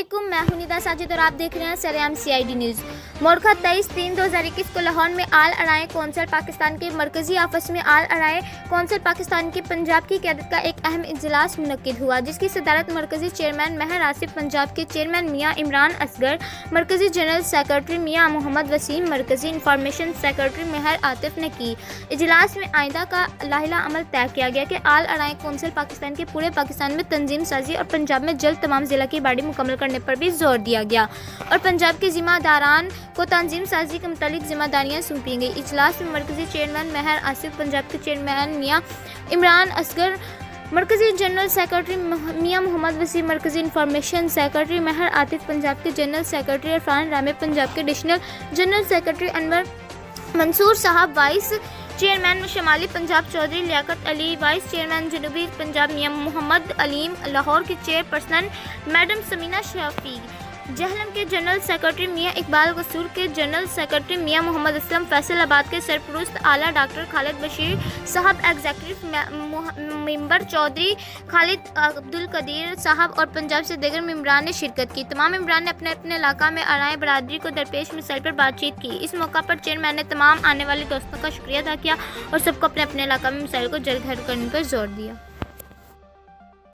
अस्सलामुअलैकुम, मैं हूं निदा साजिद और आप देख रहे हैं सरेआम CID न्यूज़। मोरखा 23/3/2021 को लाहौर में आल अराए कौंसल पाकिस्तान के मरकजी ऑफिस में आल अराए कौंसल पाकिस्तान की पंजाब की क़यादत का एक अहम इजलास मुनक्किद हुआ, जिसकी सदारत मरकजी चेयरमैन महर आसिफ, पंजाब के चेयरमैन मियाँ इमरान असगर, मरकजी जनरल सेक्रेटरी मियाँ मोहम्मद वसीम, मरकजी इंफॉर्मेशन सेक्रेटरी महर आतिफ ने की। इजलास में आइंदा का लाहिला अमल तय किया गया कि आल अराए कौंसल पाकिस्तान के पूरे पाकिस्तान में तंजीम साजी और पंजाब में जल्द तमाम ज़िला की बाड़ी मुकम्मल करने पर भी जोर दिया गया और पंजाब के ज़िम्मेदारान को तंजीम साजी के मुतालिक ज़िम्मेदारियाँ सौंपी गई। इजलास में मरकजी चेयरमैन महर आसिफ, पंजाब के चेयरमैन मियाँ इमरान असगर, मरकजी जनरल सेक्रेटरी मियाँ मोहम्मद वसीम, मरकजी इंफॉर्मेशन सेक्रेटरी महर आतिफ, पंजाब के जनरल सेक्रेटरी इरफान रामे, पंजाब के additional general secretary Anwar Mansoor Sahab, vice chairman शमाली पंजाब चौधरी लियाकत अली, वाइस चेयरमैन जनूबी पंजाब मियाँ मोहम्मद अलीम, लाहौर की चेयरपर्सन मैडम समीना शफी, जहलम के जनरल सेक्रेटरी मियाँ इकबाल, कसूर के जनरल सेक्रेटरी मियाँ मोहम्मद असलम, फैसलाबाद के सरपरस्त आला डॉक्टर खालिद बशीर साहब, एग्जीक्यूटिव मेंबर चौधरी खालिद अब्दुल कदीर साहब और पंजाब से दीगर मेंबरान ने शिरकत की। तमाम मेंबरान ने अपने अपने इलाका में आराए बरादरी को दरपेश मसाइल पर बातचीत की। इस मौका पर चेयरमैन ने तमाम आने वाले दोस्तों का शुक्रिया अदा किया और सबको अपने अपने इलाका में मसाइल को जल्द हल करने पर जोर दिया।